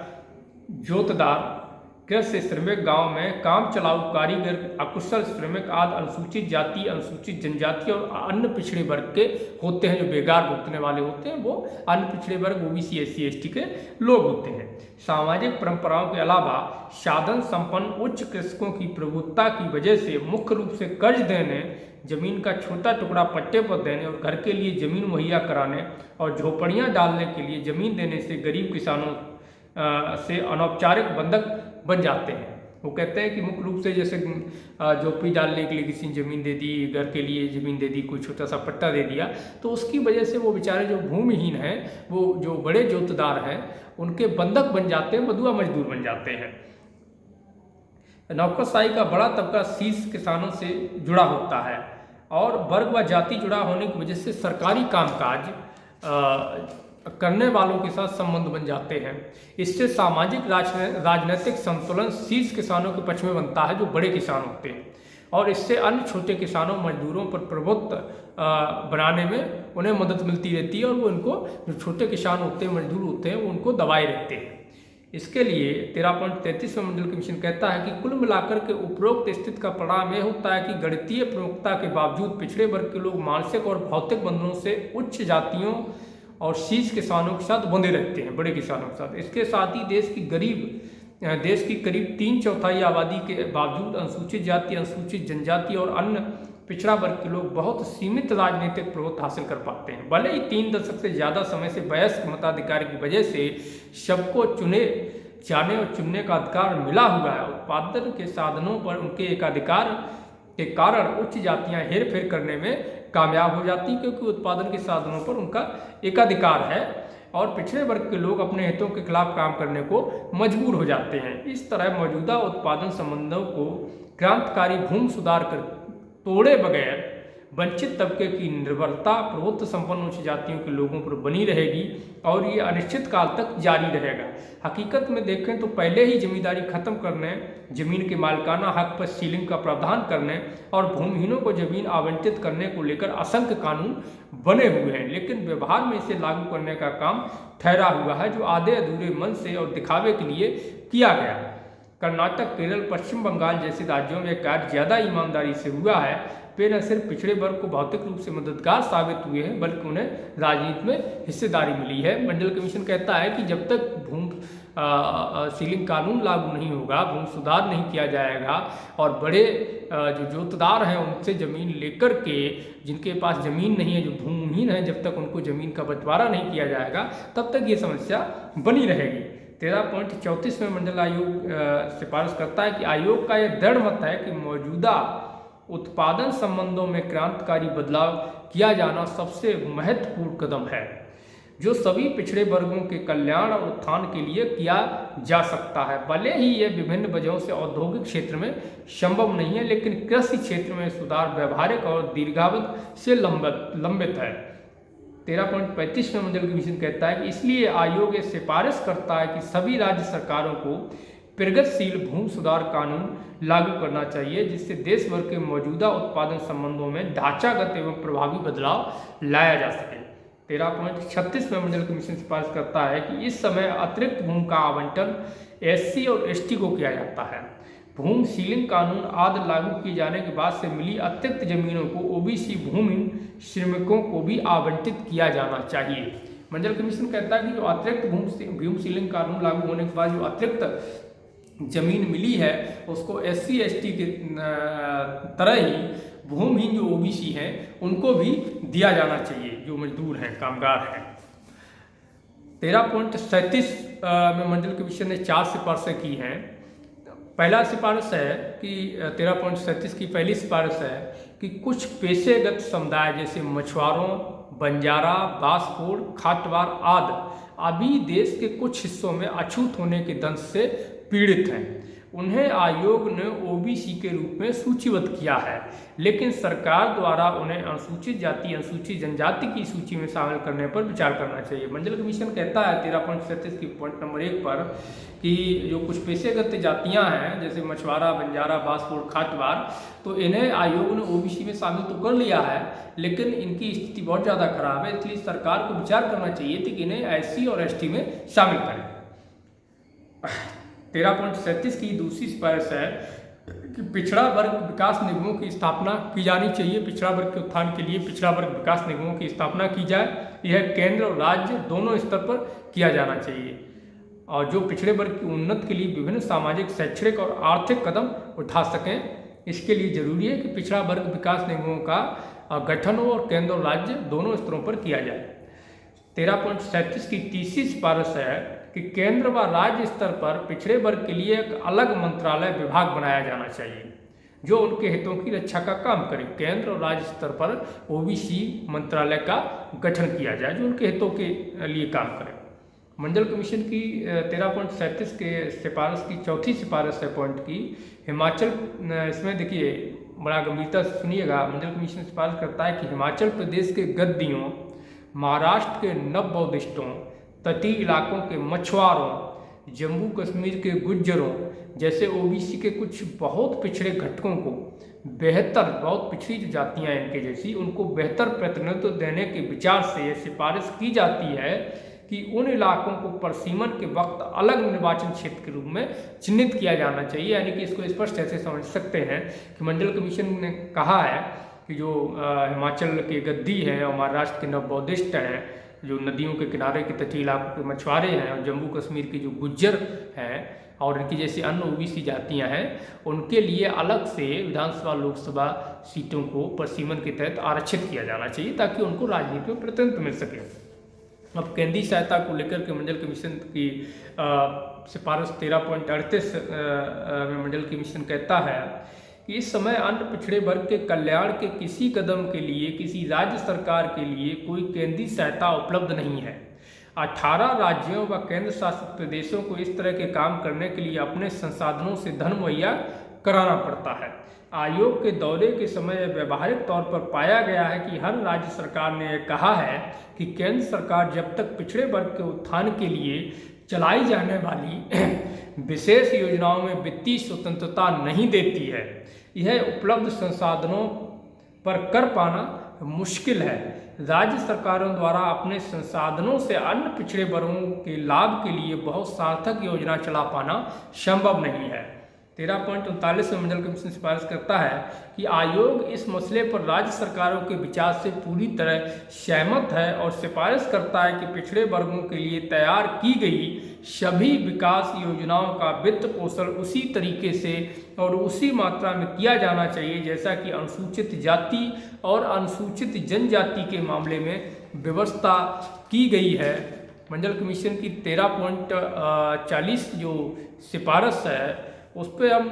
जोतदार, कृषि श्रमिक, गांव में काम चलाऊ कारीगर, अकुशल श्रमिक आदि अनुसूचित जाति, अनुसूचित जनजाति और अन्य पिछड़े वर्ग के होते हैं। जो बेगार भुगतने वाले होते हैं वो अन्य पिछड़े वर्ग ओबीसी, एससी, एसटी के लोग होते हैं। सामाजिक परंपराओं के अलावा साधन संपन्न उच्च कृषकों की प्रभुत्ता की वजह से मुख्य रूप से कर्ज देने, जमीन का छोटा टुकड़ा पट्टे पर देने और घर के लिए जमीन मुहैया कराने और झोपड़ियां डालने के लिए जमीन देने से गरीब किसानों से अनौपचारिक बंधक बन जाते हैं। वो कहते हैं कि मुख्य रूप से जैसे झोपड़ी डालने के लिए किसी ने ज़मीन दे दी, घर के लिए ज़मीन दे दी, कोई छोटा सा पट्टा दे दिया, तो उसकी वजह से वो बेचारे जो भूमिहीन हैं, वो जो बड़े जोतदार हैं, उनके बंधक बन जाते हैं, मधुआ मजदूर बन जाते हैं। नौकरशाही का बड़ा तबका शीर्ष किसानों से जुड़ा होता है और वर्ग व जाति जुड़ा होने की वजह से सरकारी कामकाज करने वालों के साथ संबंध बन जाते हैं। इससे सामाजिक राजनीतिक संतुलन शीर्ष किसानों के पक्ष में बनता है, जो बड़े किसान होते हैं, और इससे अन्य छोटे किसानों, मजदूरों पर प्रभुत्व बनाने में उन्हें मदद मिलती रहती है और वो उनको, जो छोटे किसान होते हैं, मजदूर होते हैं, वो उनको दबाए रहते हैं। इसके लिए 13.33 में मंडल कमीशन कहता है कि कुल मिलाकर के उपरोक्त स्थिति का परिणाम यह होता है कि गणितीय प्रमुखता के बावजूद पिछड़े वर्ग के लोग मानसिक और भौतिक बंधनों से उच्च जातियों और शीर्ष किसानों के साथ बंधे रहते हैं, बड़े किसानों के साथ। इसके साथ ही देश की करीब 3/4 आबादी के बावजूद अनुसूचित जाति, अनुसूचित जनजाति और अन्य पिछड़ा वर्ग के लोग बहुत सीमित राजनीतिक प्रभुत्व हासिल कर पाते हैं। भले ही 3 दशक से ज़्यादा समय से वयस्क मताधिकार की वजह से सबको चुने जाने और चुनने का अधिकार मिला हुआ है, उत्पादन के साधनों पर उनके एकाधिकार के कारण उच्च जातियां हेर फेर करने में कामयाब हो जाती, क्योंकि उत्पादन के साधनों पर उनका एकाधिकार है और पिछड़े वर्ग के लोग अपने हितों के खिलाफ काम करने को मजबूर हो जाते हैं। इस तरह मौजूदा उत्पादन संबंधों को क्रांतिकारी भूमि सुधार कर तोड़े बगैर वंचित तबके की निर्भरता प्रभुत्व संपन्न उच्च जातियों के लोगों पर बनी रहेगी और ये अनिश्चित काल तक जारी रहेगा। हकीकत में देखें तो पहले ही जमींदारी खत्म करने, जमीन के मालिकाना हक पर सीलिंग का प्रावधान करने और भूमिहीनों को जमीन आवंटित करने को लेकर असंख्य कानून बने हुए हैं, लेकिन व्यवहार में इसे लागू करने का काम ठहरा हुआ है, जो आधे अधूरे मन से और दिखावे के लिए किया गया। कर्नाटक, केरल, पश्चिम बंगाल जैसे राज्यों में कार्य ज़्यादा ईमानदारी से हुआ है। वे न सिर्फ पिछड़े वर्ग को भौतिक रूप से मददगार साबित हुए हैं, बल्कि उन्हें राजनीति में हिस्सेदारी मिली है। मंडल कमीशन कहता है कि जब तक सीलिंग कानून लागू नहीं होगा, भूमि सुधार नहीं किया जाएगा और बड़े जो जोतदार हैं उनसे ज़मीन लेकर के, जिनके पास ज़मीन नहीं है, जो भूमिहीन है, जब तक उनको ज़मीन का बंटवारा नहीं किया जाएगा, तब तक ये समस्या बनी रहेगी। 13.34 में मंडल आयोग सिफारिश करता है कि आयोग का यह दृढ़ मत है कि मौजूदा उत्पादन संबंधों में क्रांतिकारी बदलाव किया जाना सबसे महत्वपूर्ण कदम है, जो सभी पिछड़े वर्गों के कल्याण और उत्थान के लिए किया जा सकता है। भले ही यह विभिन्न वजहों से औद्योगिक क्षेत्र में संभव नहीं है, लेकिन कृषि क्षेत्र में सुधार व्यवहारिक और दीर्घावधि से लंबित है। 13.35 में मंडल कमीशन कहता है कि इसलिए आयोग ये सिफारिश करता है कि सभी राज्य सरकारों को प्रगतिशील भूमि सुधार कानून लागू करना चाहिए, जिससे देश भर के मौजूदा उत्पादन संबंधों में ढांचागत एवं प्रभावी बदलाव लाया जा सके। 13.36 में मंडल कमीशन सिफारिश करता है कि इस समय अतिरिक्त भूमि का आवंटन एससी और एसटी को किया जाता है। भूमि सीलिंग कानून आदि लागू किए जाने के बाद से मिली अतिरिक्त जमीनों को ओबीसी भूमिहीन श्रमिकों को भी आवंटित किया जाना चाहिए। मंडल कमीशन कहता है कि जो अतिरिक्त भूमि सीलिंग कानून लागू होने के बाद जो अतिरिक्त जमीन मिली है, उसको एससी एसटी के तरह ही भूमिहीन जो ओबीसी हैं उनको भी दिया जाना चाहिए, जो मजदूर हैं, कामगार हैं। 13.37 में मंडल कमीशन ने 4 सिफारिशें की हैं। पहला सिफारिश है कि 13.37 की पहली सिफारिश है कि कुछ पेशेगत समुदाय जैसे मछुआरों, बंजारा, बासकोड़, खाटवार आदि अभी देश के कुछ हिस्सों में अछूत होने के दंश से पीड़ित हैं। उन्हें आयोग ने ओबीसी के रूप में सूचीबद्ध किया है, लेकिन सरकार द्वारा उन्हें अनुसूचित जाति अनुसूचित जनजाति की सूची में शामिल करने पर विचार करना चाहिए। मंडल कमीशन कहता है 13.37 की पॉइंट नंबर 1 पर कि जो कुछ पेशेगत जातियां हैं जैसे मछुआरा, बंजारा, बासकोट, खाटवार, तो इन्हें आयोग ने ओबीसी में शामिल तो कर लिया है, लेकिन इनकी स्थिति बहुत ज़्यादा खराब है, इसलिए सरकार को विचार करना चाहिए थी कि इन्हें एससी और एसटी में शामिल करें। 13.37 की दूसरी सिफारिश है कि पिछड़ा वर्ग विकास निगमों की स्थापना की जानी चाहिए। पिछड़ा वर्ग के उत्थान के लिए पिछड़ा वर्ग विकास निगमों की स्थापना की जाए। यह केंद्र और राज्य दोनों स्तर पर किया जाना चाहिए और जो पिछड़े वर्ग की उन्नति के लिए विभिन्न सामाजिक, शैक्षणिक और आर्थिक कदम उठा सकें। इसके लिए जरूरी है कि पिछड़ा वर्ग विकास निगमों का गठन हो और केंद्र और राज्य दोनों स्तरों पर किया जाए। 13.37 की तीसरी सिफारिश है कि केंद्र व राज्य स्तर पर पिछड़े वर्ग के लिए एक अलग मंत्रालय विभाग बनाया जाना चाहिए जो उनके हितों की रक्षा का काम करे। केंद्र और राज्य स्तर पर ओबीसी मंत्रालय का गठन किया जाए जो उनके हितों के लिए काम करे। मंडल कमीशन की 13.37 के सिफारिश की चौथी सिफारिश है पॉइंट की हिमाचल, इसमें देखिए बड़ा गंभीरता से सुनिएगा। मंडल कमीशन सिफारिश करता है कि हिमाचल प्रदेश के गद्दियों, महाराष्ट्र के नव बौद्धिस्टों, तटीय इलाकों के मछुआरों, जम्मू कश्मीर के गुज्जरों जैसे ओबीसी के कुछ बहुत पिछड़े घटकों को बेहतर, बहुत पिछड़ी जो जातियां इनके जैसी, उनको बेहतर प्रतिनिधित्व देने के विचार से यह सिफारिश की जाती है कि उन इलाकों को परसीमन के वक्त अलग निर्वाचन क्षेत्र के रूप में चिन्हित किया जाना चाहिए। यानी कि इसको स्पष्ट ऐसे समझ सकते हैं कि मंडल कमीशन ने कहा है कि जो हिमाचल के गद्दी हैं और महाराष्ट्र के नव बौद्धिस्ट हैं, जो नदियों के किनारे के तटीय इलाकों के मछुआरे हैं और जम्मू कश्मीर के जो गुज्जर हैं और इनकी जैसी अन्य ओबीसी जातियां हैं, उनके लिए अलग से विधानसभा लोकसभा सीटों को परसीमन के तहत आरक्षित किया जाना चाहिए ताकि उनको राजनीति में प्रतिनिधित्व मिल सके। अब केंद्रीय सहायता को लेकर के मंडल कमीशन की सिफारिश 13.38 में मंडल कमीशन कहता है कि इस समय अन्य पिछड़े वर्ग के कल्याण के किसी कदम के लिए किसी राज्य सरकार के लिए कोई केंद्रीय सहायता उपलब्ध नहीं है। 18 राज्यों व केंद्र शासित प्रदेशों को इस तरह के काम करने के लिए अपने संसाधनों से धन मुहैया कराना पड़ता है। आयोग के दौरे के समय व्यवहारिक तौर पर पाया गया है कि हर राज्य सरकार ने कहा है कि केंद्र सरकार जब तक पिछड़े वर्ग के उत्थान के लिए चलाई जाने वाली विशेष योजनाओं में वित्तीय स्वतंत्रता नहीं देती है, यह उपलब्ध संसाधनों पर कर पाना मुश्किल है। राज्य सरकारों द्वारा अपने संसाधनों से अन्य पिछड़े वर्गों के लाभ के लिए बहुत सार्थक योजना चला पाना संभव नहीं है। 13.39 में मंडल कमीशन सिफारिश करता है कि आयोग इस मसले पर राज्य सरकारों के विचार से पूरी तरह सहमत है और सिफारिश करता है कि पिछड़े वर्गों के लिए तैयार की गई सभी विकास योजनाओं का वित्त पोषण उसी तरीके से और उसी मात्रा में किया जाना चाहिए जैसा कि अनुसूचित जाति और अनुसूचित जनजाति के मामले में व्यवस्था की गई है। मंडल कमीशन की 13.40 जो सिफारिश है उस पर हम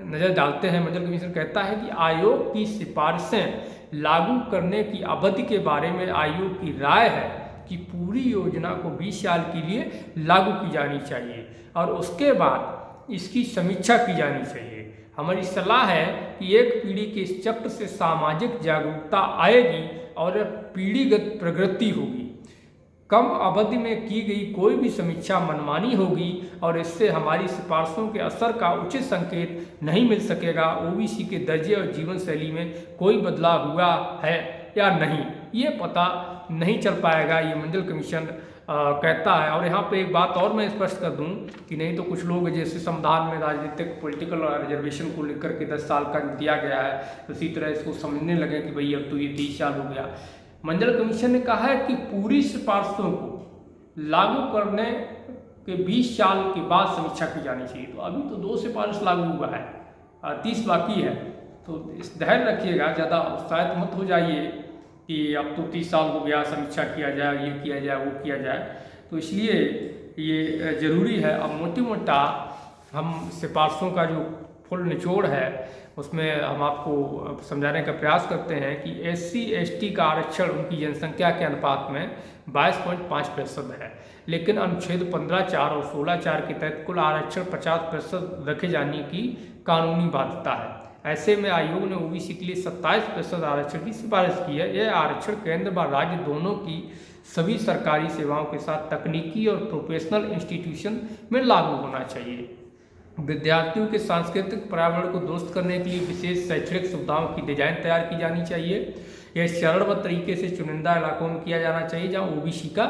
नज़र डालते हैं। मंडल कमीशन कहता है कि आयोग की सिफारिशें लागू करने की अवधि के बारे में आयोग की राय है कि पूरी योजना को 20 साल के लिए लागू की जानी चाहिए और उसके बाद इसकी समीक्षा की जानी चाहिए। हमारी सलाह है कि एक पीढ़ी के इस चक्र से सामाजिक जागरूकता आएगी और पीढ़ीगत प्रगति होगी। कम अवधि में की गई कोई भी समीक्षा मनमानी होगी और इससे हमारी सिफारिशों के असर का उचित संकेत नहीं मिल सकेगा। ओबीसी के दर्जे और जीवन शैली में कोई बदलाव हुआ है या नहीं, ये पता नहीं चल पाएगा, ये मंडल कमीशन कहता है। और यहाँ पे एक बात और मैं स्पष्ट कर दूं कि नहीं तो कुछ लोग जैसे संविधान में राजनीतिक पॉलिटिकल रिजर्वेशन को लेकर के 10 साल का दिया गया है, उसी तरह इसको समझने लगे कि भाई अब तो ये 30 साल हो गया। मंडल कमीशन ने कहा है कि पूरी सिफारिशों को लागू करने के 20 साल के बाद समीक्षा की जानी चाहिए। तो अभी तो 2 सिफारिश लागू हुआ है, 30 बाकी है, तो इस धैर्य रखिएगा, ज़्यादा उत्साहित मत हो जाइए कि अब तो 30 साल हो गया, समीक्षा किया जाए, ये किया जाए, वो किया जाए। तो इसलिए ये ज़रूरी है। अब मोटा हम सिफारिशों का जो फुल निचोड़ है उसमें हम आपको समझाने का प्रयास करते हैं कि SC/ST का आरक्षण उनकी जनसंख्या के अनुपात में 22.5% है, लेकिन अनुच्छेद 15(4) और 16(4) के तहत कुल आरक्षण 50% रखे जाने की कानूनी बाध्यता है। ऐसे में आयोग ने OBC के लिए 27% आरक्षण की सिफारिश की है। यह आरक्षण केंद्र व राज्य दोनों की सभी सरकारी सेवाओं के साथ तकनीकी और प्रोफेशनल इंस्टीट्यूशन में लागू होना चाहिए। विद्यार्थियों के सांस्कृतिक पर्यावरण को दुरुस्त करने के लिए विशेष शैक्षणिक सुविधाओं की डिजाइन तैयार की जानी चाहिए। यह चरणबद्ध तरीके से चुनिंदा इलाकों में किया जाना चाहिए जहां OBC का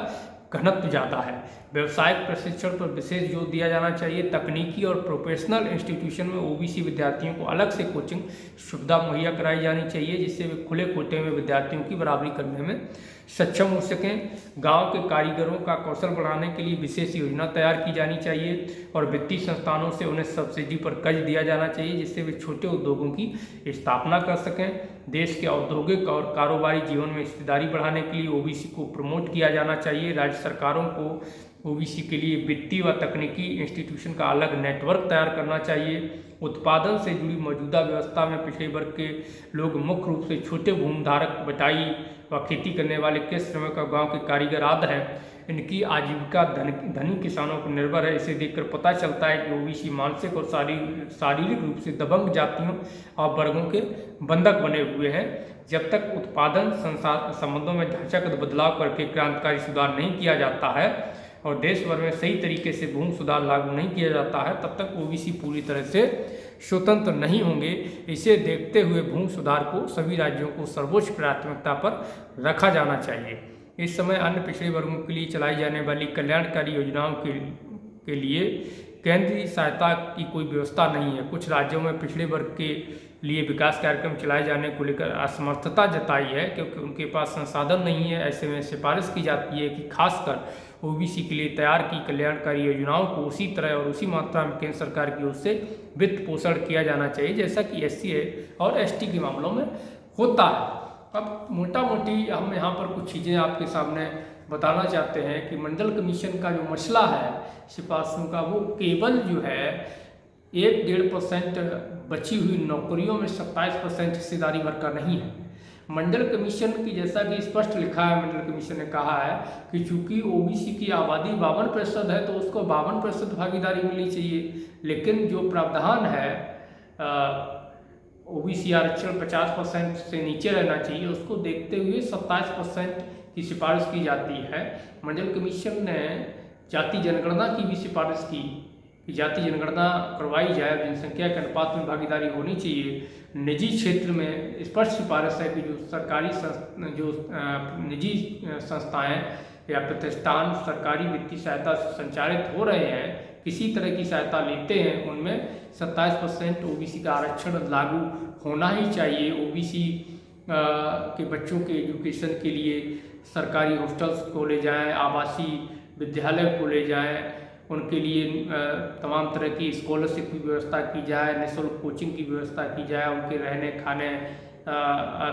घनत्व ज़्यादा है। व्यावसायिक प्रशिक्षण पर विशेष जोर दिया जाना चाहिए। तकनीकी और प्रोफेशनल इंस्टीट्यूशन में OBC विद्यार्थियों को अलग से कोचिंग सुविधा मुहैया कराई जानी चाहिए, जिससे वे खुले कोटे में विद्यार्थियों की बराबरी करने में सक्षम हो सकें। गांव के कारीगरों का कौशल बढ़ाने के लिए विशेष योजना तैयार की जानी चाहिए और वित्तीय संस्थानों से उन्हें सब्सिडी पर कर्ज दिया जाना चाहिए, जिससे वे छोटे उद्योगों की स्थापना कर सकें। देश के औद्योगिक और कारोबारी जीवन में हिस्सेदारी बढ़ाने के लिए OBC को प्रमोट किया जाना चाहिए। राज्य सरकारों को OBC के लिए वित्तीय व तकनीकी इंस्टीट्यूशन का अलग नेटवर्क तैयार करना चाहिए। उत्पादन से जुड़ी मौजूदा व्यवस्था में पिछड़े वर्ग के लोग मुख्य रूप से छोटे भूमिधारक, बटाई व खेती करने वाले कृषि श्रमिक और गाँव के कारीगर आदि हैं। इनकी आजीविका धनी किसानों पर निर्भर है। इसे देखकर पता चलता है कि OBC मानसिक और शारीरिक रूप से दबंग जातियों और वर्गों के बंधक बने हुए हैं। जब तक उत्पादन संबंधों में ढांचागत बदलाव करके क्रांतिकारी सुधार नहीं किया जाता है और देश भर में सही तरीके से भूमि सुधार लागू नहीं किया जाता है, तब तक OBC पूरी तरह से स्वतंत्र नहीं होंगे। इसे देखते हुए भूमि सुधार को सभी राज्यों को सर्वोच्च प्राथमिकता पर रखा जाना चाहिए। इस समय अन्य पिछड़े वर्गों के लिए चलाई जाने वाली कल्याणकारी योजनाओं के लिए केंद्रीय सहायता की कोई व्यवस्था नहीं है। कुछ राज्यों में पिछड़े वर्ग के लिए विकास कार्यक्रम चलाए जाने को लेकर असमर्थता जताई है, क्योंकि उनके पास संसाधन नहीं है। ऐसे में सिफारिश की जाती है कि खासकर OBC के लिए तैयार की कल्याणकारी योजनाओं को उसी तरह और उसी मात्रा में केंद्र सरकार की ओर से वित्त पोषण किया जाना चाहिए, जैसा कि SC और ST के मामलों में होता है। अब मोटा मोटी हम यहाँ पर कुछ चीज़ें आपके सामने बताना चाहते हैं कि मंडल कमीशन का जो मसला है सिफारिशों का, वो केवल जो है 1-1.5% बची हुई नौकरियों में 27% हिस्सेदारी भर का नहीं है। मंडल कमीशन की, जैसा कि स्पष्ट लिखा है, मंडल कमीशन ने कहा है कि चूंकि OBC की आबादी 52% है तो उसको 52% भागीदारी मिलनी चाहिए, लेकिन जो प्रावधान है OBC आरक्षण 50% से नीचे रहना चाहिए, उसको देखते हुए 27% की सिफारिश की जाती है। मंडल कमीशन ने जाति जनगणना की भी सिफारिश की कि जाति जनगणना करवाई जाए, जनसंख्या के अनुपात में भागीदारी होनी चाहिए। निजी क्षेत्र में स्पष्ट सिफारिश है कि जो सरकारी निजी संस्थाएं या प्रतिष्ठान सरकारी वित्तीय सहायता से संचालित हो रहे हैं, किसी तरह की सहायता लेते हैं, उनमें 27% OBC का आरक्षण लागू होना ही चाहिए। OBC के बच्चों के एजुकेशन के लिए सरकारी हॉस्टल्स खोले जाएं, आवासीय विद्यालय खोले जाएं, उनके लिए तमाम तरह की स्कॉलरशिप की व्यवस्था की जाए, निःशुल्क कोचिंग की व्यवस्था की जाए, उनके रहने खाने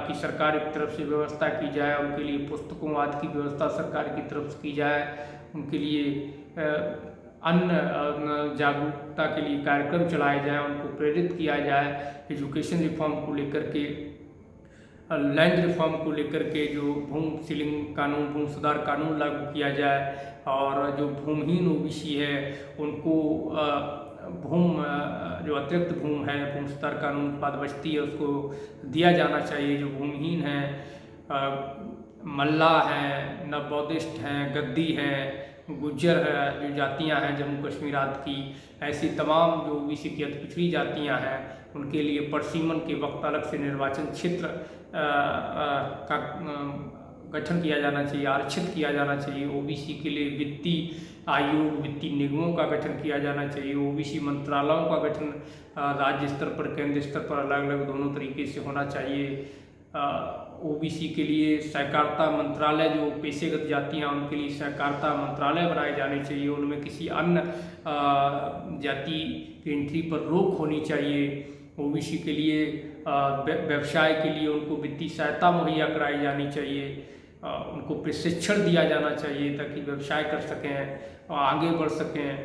की सरकार की तरफ से व्यवस्था की जाए, उनके लिए पुस्तकों आदि की व्यवस्था सरकार की तरफ से की जाए, उनके लिए अन्य जागरूकता के लिए कार्यक्रम चलाए जाएं, उनको प्रेरित किया जाए। एजुकेशन रिफॉर्म को लेकर के, लैंड रिफॉर्म को लेकर के जो भूमि सीलिंग कानून, भूमि सुधार कानून लागू किया जाए और जो भूमिहीन OBC है उनको जो अतिरिक्त भूमि है, भूमि सुधार कानून बाद बचती है उसको दिया जाना चाहिए। जो भूमिहीन है, मल्लाह हैं, नवबौद्धिस्ट हैं, गद्दी हैं, गुज्जर है, जो जातियां हैं जम्मू कश्मीर आदि की, ऐसी तमाम जो OBC की अति पिछड़ी जातियां हैं, उनके लिए परसीमन के वक्त अलग से निर्वाचन क्षेत्र का गठन किया जाना चाहिए, आरक्षित किया जाना चाहिए। OBC के लिए वित्तीय आयोग, वित्तीय निगमों का गठन किया जाना चाहिए। OBC मंत्रालयों का गठन राज्य स्तर पर, केंद्र स्तर पर अलग अलग दोनों तरीके से होना चाहिए। OBC के लिए सहकारिता मंत्रालय, जो पेशेगत जातियाँ उनके लिए सहकारिता मंत्रालय बनाए जाने चाहिए। उनमें किसी अन्य जाति की एंट्री पर रोक होनी चाहिए। OBC के लिए व्यवसाय के लिए उनको वित्तीय सहायता मुहैया कराई जानी चाहिए, उनको प्रशिक्षण दिया जाना चाहिए ताकि व्यवसाय कर सकें और आगे बढ़ सकें।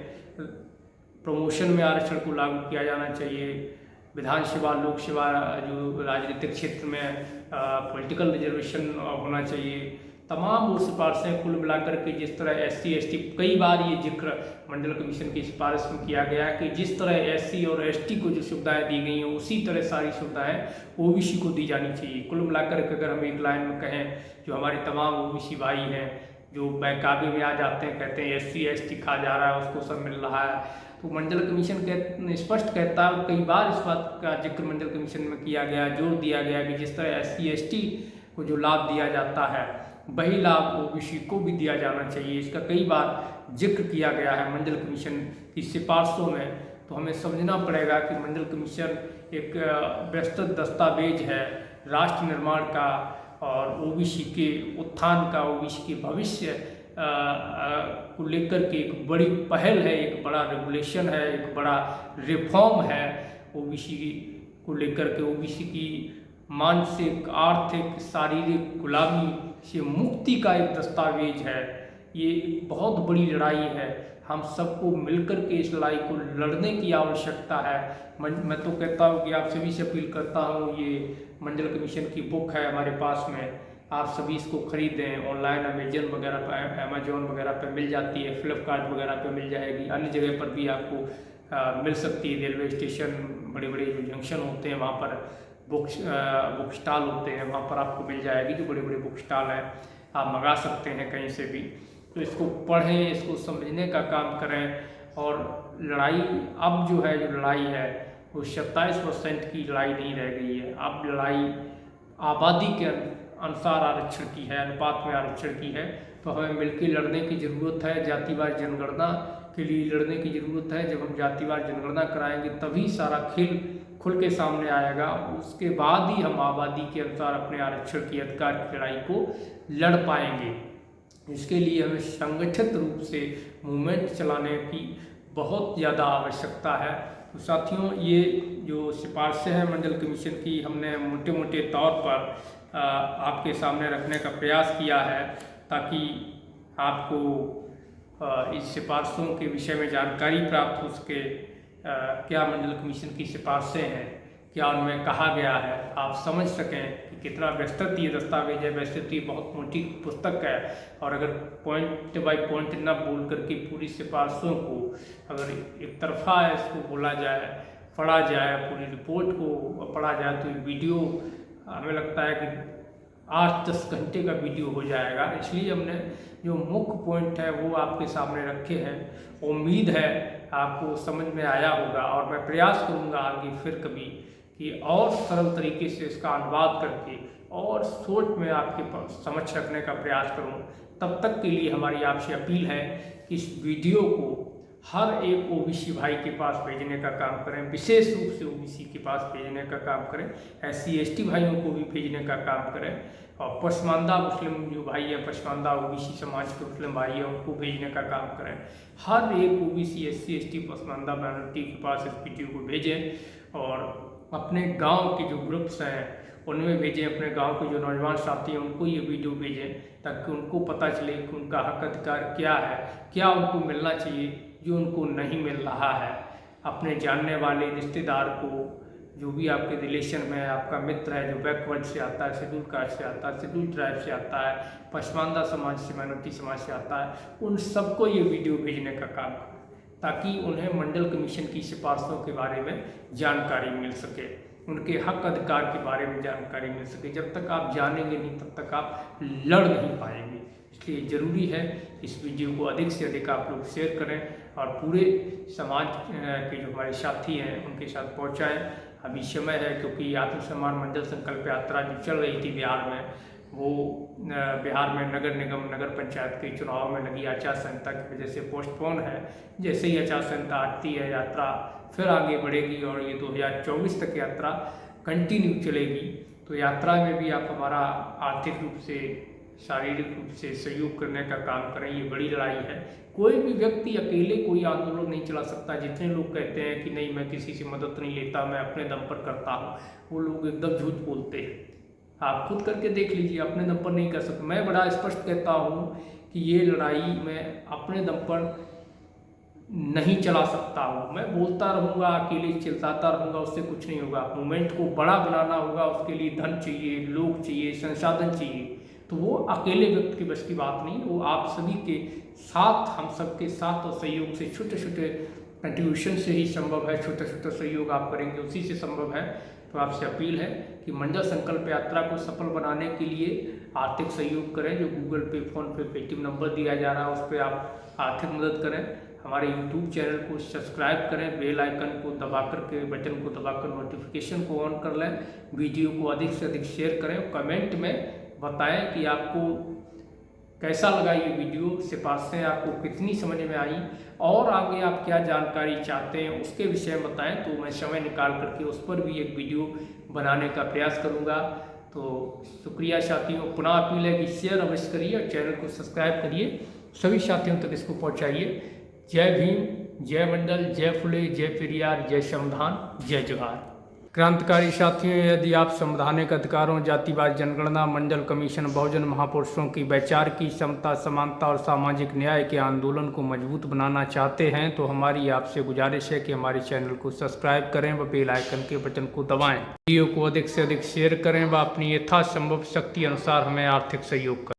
प्रमोशन में आरक्षण को लागू किया जाना चाहिए। विधानसभा लोकसभा जो राजनीतिक क्षेत्र में पॉलिटिकल रिजर्वेशन होना चाहिए, तमाम वो सिफारिशें कुल मिलाकर के जिस तरह SC ST, कई बार ये जिक्र मंडल कमीशन की सिफारिश में किया गया कि जिस तरह SC और ST को जो सुविधाएं दी गई हैं उसी तरह सारी सुविधाएं OBC को दी जानी चाहिए। कुल मिलाकर के अगर हम एक लाइन में कहें, जो हमारे तमाम OBC भाई हैं जो बहकावे में आ जाते हैं, कहते हैं SC ST खा जा रहा है, उसको सब मिल रहा है, तो मंडल कमीशन स्पष्ट कहता है और कई बार इस बात का जिक्र मंडल कमीशन में किया गया, जोर दिया गया कि जिस तरह SC ST को जो लाभ दिया जाता है वही लाभ OBC को भी दिया जाना चाहिए। इसका कई बार जिक्र किया गया है मंडल कमीशन की सिफारिशों में। तो हमें समझना पड़ेगा कि मंडल कमीशन एक विस्तृत दस्तावेज है राष्ट्र निर्माण का और OBC के उत्थान का, OBC के भविष्य को लेकर के एक बड़ी पहल है, एक बड़ा रेगुलेशन है, एक बड़ा रिफॉर्म है OBC को लेकर के। OBC की मानसिक, आर्थिक, शारीरिक गुलामी से मुक्ति का एक दस्तावेज है। ये बहुत बड़ी लड़ाई है, हम सबको मिलकर के इस लड़ाई को लड़ने की आवश्यकता है। मैं तो कहता हूँ कि आप सभी से अपील करता हूँ, ये मंडल कमीशन की बुक है हमारे पास में, आप सभी इसको खरीदें। ऑनलाइन अमेजन वगैरह पर, अमेजोन वगैरह पर मिल जाती है, फ्लिपकार्ट वगैरह पर मिल जाएगी, अन्य जगह पर भी आपको मिल सकती है। रेलवे स्टेशन, बड़े बड़े जो जंक्शन होते हैं वहाँ पर बुक स्टॉल होते हैं, वहाँ पर आपको मिल जाएगी। जो बड़े बड़े बुक स्टॉल हैं, आप मंगा सकते हैं कहीं से भी। तो इसको पढ़ें, इसको समझने का काम करें। और लड़ाई अब जो है, जो लड़ाई है वो 27% की लड़ाई नहीं रह गई है। अब लड़ाई आबादी के अनुसार आरक्षण की है, अनुपात में आरक्षण की है। तो हमें मिलकर लड़ने की ज़रूरत है। जातिवार जनगणना के लिए लड़ने की ज़रूरत है। जब हम जातिवार जनगणना कराएंगे तभी सारा खेल खुल के सामने आएगा। उसके बाद ही हम आबादी के अनुसार अपने आरक्षण की अधिकार की लड़ाई को लड़ पाएंगे। इसके लिए हमें संगठित रूप से मूवमेंट चलाने की बहुत ज़्यादा आवश्यकता है। तो साथियों, ये जो सिफारिशें हैं मंडल कमीशन की, हमने मोटे मोटे तौर पर आपके सामने रखने का प्रयास किया है ताकि आपको इस सिफारिशों के विषय में जानकारी प्राप्त हो सके। क्या मंडल कमीशन की सिफारिशें हैं, क्या उनमें कहा गया है, आप समझ सकें कि कितना विस्तृत ये दस्तावेज है। वैसे तो ये बहुत मोटी पुस्तक है, और अगर पॉइंट बाय पॉइंट ना बोल करके पूरी सिफारिशों को अगर एक तरफा इसको बोला जाए, पढ़ा जाए, पूरी रिपोर्ट को पढ़ा जाए, तो ये वीडियो हमें लगता है कि 8-10 घंटे का वीडियो हो जाएगा। इसलिए हमने जो मुख्य पॉइंट है वो आपके सामने रखे हैं। उम्मीद है आपको समझ में आया होगा, और मैं प्रयास करूंगा आगे फिर कभी कि और सरल तरीके से इसका अनुवाद करके और सोच में आपके समझ रखने का प्रयास करूं। तब तक के लिए हमारी आपसे अपील है कि इस वीडियो को हर एक OBC भाई के पास भेजने का काम करें, विशेष रूप से OBC के पास भेजने का काम करें, SC ST भाइयों को भी भेजने का काम करें, और पसमानदा मुस्लिम जो भाई है, पसमानदा OBC समाज के मुस्लिम भाई हैं, उनको भेजने का काम करें। हर एक OBC SC ST Pasmanda minority के पास इस वीडियो को भेजें, और अपने गाँव के जो ग्रुप्स हैं उनमें भेजें, अपने गांव के जो नौजवान साथी हैं उनको ये वीडियो भेजें, ताकि उनको पता चले कि उनका हक अधिकार क्या है, क्या उनको मिलना चाहिए जो उनको नहीं मिल रहा है। अपने जानने वाले रिश्तेदार को, जो भी आपके रिलेशन में आपका मित्र है जो बैकवर्ड से आता है, शेड्यूल कास्ट से आता है, शेड्यूल ट्राइब से आता है, पसमानदा समाज से, माइनॉरिटी समाज से आता है, उन सबको ये वीडियो भेजने का काम करें, ताकि उन्हें मंडल कमीशन की सिफारिशों के बारे में जानकारी मिल सके, उनके हक अधिकार के बारे में जानकारी मिल सके। जब तक आप जानेंगे नहीं तब तक आप लड़ नहीं पाएंगे। इसलिए ज़रूरी है इस वीडियो को अधिक से अधिक आप लोग शेयर करें और पूरे समाज के जो हमारे साथी हैं उनके साथ पहुंचाएं। अभी समय है, क्योंकि आत्मसम्मान मंडल संकल्प यात्रा जो चल रही थी बिहार में, वो बिहार में नगर निगम, नगर पंचायत के चुनाव में लगी आचार संहिता की वजह से पोस्टपोन है। जैसे ही आचार संहिता हटती है, यात्रा फिर आगे बढ़ेगी और ये 2024 तक यात्रा कंटिन्यू चलेगी। तो यात्रा में भी आप हमारा आर्थिक रूप से, शारीरिक रूप से सहयोग करने का काम करें। ये बड़ी लड़ाई है। कोई भी व्यक्ति अकेले कोई आंदोलन नहीं चला सकता। जितने लोग कहते हैं कि नहीं मैं किसी से मदद नहीं लेता, मैं अपने दम पर करता हूँ, वो लोग एकदम झूठ बोलते हैं। आप खुद करके देख लीजिए, अपने दम पर नहीं कर सकते। मैं बड़ा स्पष्ट कहता हूँ कि ये लड़ाई मैं अपने दम पर नहीं चला सकता हूँ। मैं बोलता रहूँगा, अकेले चिल्लाता रहूँगा, उससे कुछ नहीं होगा। मूवमेंट को बड़ा बनाना होगा, उसके लिए धन चाहिए, लोग चाहिए, संसाधन चाहिए। तो वो अकेले व्यक्ति की बस की बात नहीं, वो आप सभी के साथ, हम सबके साथ और सहयोग से, छोटे छोटे कंट्रीब्यूशन से ही संभव है। छोटा छोटा सहयोग आप करेंगे, उसी से संभव है। तो आपसे अपील है कि मंडल संकल्प यात्रा को सफल बनाने के लिए आर्थिक सहयोग करें। जो गूगल पे, फ़ोन पे, पेटीएम नंबर दिया जा रहा है, उस पर आप आर्थिक मदद करें। हमारे यूट्यूब चैनल को सब्सक्राइब करें, बेल आइकन को दबा करके, बटन को दबाकर नोटिफिकेशन को ऑन कर लें। वीडियो को अधिक से अधिक शेयर करें। कमेंट में बताएं कि आपको कैसा लगा ये वीडियो, सिफारिशें आपको कितनी समझ में आई, और आगे आप क्या जानकारी चाहते हैं उसके विषय में बताएं। तो मैं समय निकाल करके उस पर भी एक वीडियो बनाने का प्रयास करूँगा। तो शुक्रिया साथियों। पुनः अपील है कि शेयर अवश्य करिए और चैनल को सब्सक्राइब करिए, सभी साथियों तक इसको पहुँचाइए। जय भीम, जय मंडल, जय फुले, जय पेरियार, जय संविधान, जय जोहार। क्रांतिकारी साथियों, यदि आप संवैधानिक अधिकारों, जातिवाद जनगणना, मंडल कमीशन, बहुजन महापुरुषों की वैचारिक समता, समानता और सामाजिक न्याय के आंदोलन को मजबूत बनाना चाहते हैं, तो हमारी आपसे गुजारिश है कि हमारे चैनल को सब्सक्राइब करें व बेल आइकन के बटन को दबाएं। वीडियो को अधिक से अधिक शेयर करें व अपनी यथासंभव शक्ति अनुसार हमें आर्थिक सहयोग करें।